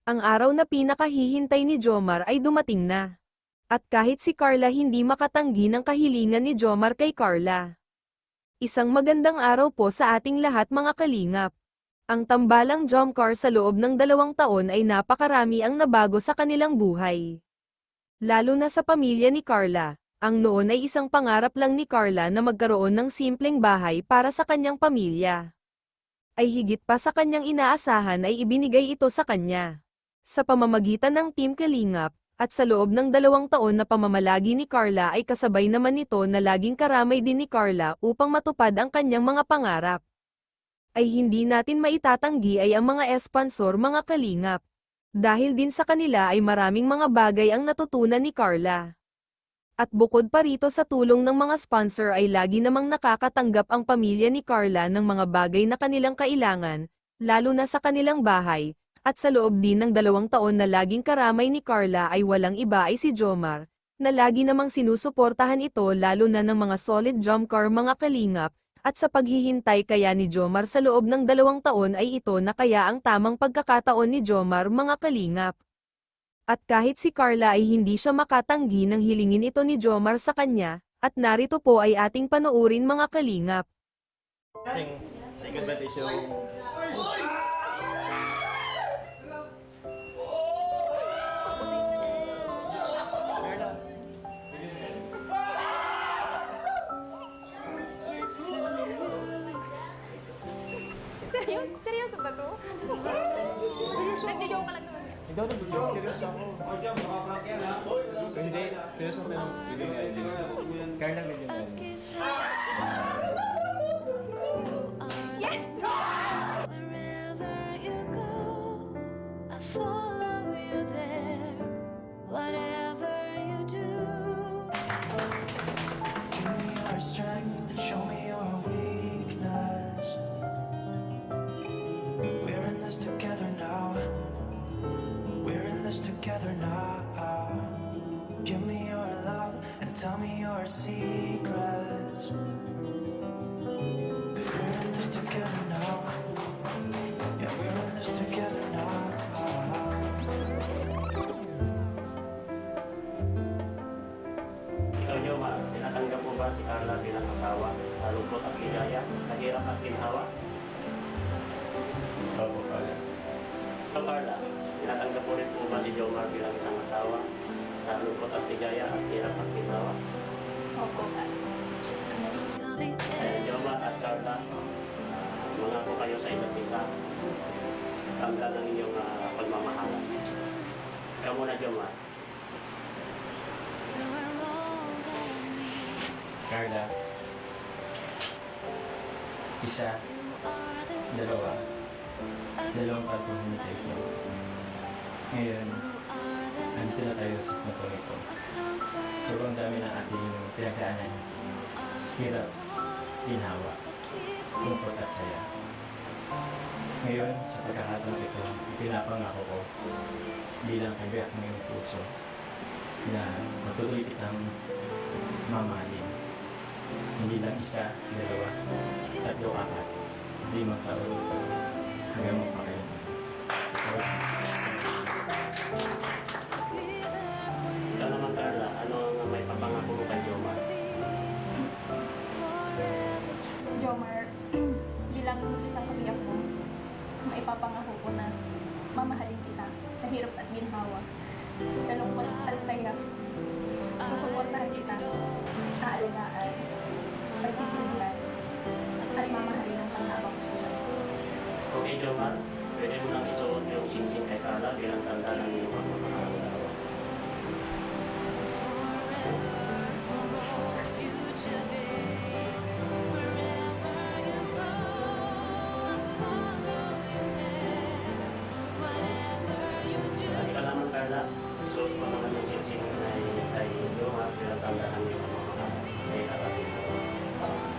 Ang araw na pinakahihintay ni Jomar ay dumating na. At kahit si Carla hindi makatanggi ng kahilingan ni Jomar kay Carla. Isang magandang araw po sa ating lahat mga kalingap. Ang tambalang Jomcar sa loob ng 2 taon ay napakarami ang nabago sa kanilang buhay. Lalo na sa pamilya ni Carla. Ang noon ay isang pangarap lang ni Carla na magkaroon ng simpleng bahay para sa kanyang pamilya. Ay higit pa sa kanyang inaasahan ay ibinigay ito sa kanya. Sa pamamagitan ng Team Kalingap, at sa loob ng 2 taon na pamamalagi ni Carla ay kasabay naman nito na laging karamay din ni Carla upang matupad ang kanyang mga pangarap. Ay hindi natin maitatanggi ay ang mga sponsor mga kalingap. Dahil din sa kanila ay maraming mga bagay ang natutunan ni Carla. At bukod pa rito sa tulong ng mga sponsor ay lagi namang nakakatanggap ang pamilya ni Carla ng mga bagay na kanilang kailangan, lalo na sa kanilang bahay, at sa loob din ng 2 taon na laging karamay ni Carla ay walang iba ay si Jomar, na lagi namang sinusuportahan ito lalo na ng mga solid Jomcar mga kalingap, at sa paghihintay kaya ni Jomar sa loob ng 2 taon ay ito na kaya ang tamang pagkakataon ni Jomar mga kalingap. At kahit si Carla ay hindi siya makatanggi nang hilingin ito ni Jomar sa kanya, at narito po ay ating panoorin mga kalingap. Sing, good meditation. Seryoso ba to? Nagjo-joke ka lang naman yan. Hindi ako nag-video. Seryoso ako. Hindi. Seryoso ako ng video na Kaya lang video na Yes! Wherever you go, I follow you there. Whatever you do, Give me your strength and show me your weakness. We're in this together now. We're in this together now. Give me your love and tell me your secrets. 'Cause we're in this together now. Yeah, we're in this together now. Ikaw, Jomar, tinatanggap mo ba si Carla bilang asawa sa lungkot at ligaya, sa hirap at ginhawa? Opo, Father. Ikaw, Carla, tinatanggap mo rin po ba si Jomar bilang isang asawa sa lungkot at ligaya at hirap at ginhawa? Opo, you're the Kaya Jomar at Carla, mga po kayo sa isa't isa. Tanda ng inyong pagmamahalan. Ikaw muna, Jomar. you're all that I need. Carla. Isa, You are the sun dalawa. I Dalawang breathe tatlong when hinintay ko. I Ngayon, You are the andito na tayo sa punto ito. comfort. Sobrang dami ng ating pinagdaanan. Hirap, ginhawa, Keeps me lungkot at saya. Ngayon, sa pagkakataon ito, ipinapangako ko bilang kabiyak ng iyong puso na matuloy kitang mamahalin. Hindi lang isa, dalawa, 3, 4, 5 taon hanggang magpakailanman. Ikaw naman, Carla, ano ang may papangako mo kay Jomar? Jomar, bilang isang kabiyak mo, maipapangako ko na mamahalin kita sa hirap at ginhawa, sa lungkot at saya, susuportahan kita, aalagaan, pagsisilbihan, at mamahalin ng panghabang buhay. Okay, Jomar, pwede mo nang isuot yung singsing kay Carla bilang tanda ng iyong pagmamahal. Ikaw naman, Carla, isuot mo naman yung singsing kay Jomar bilang tanda ng iyong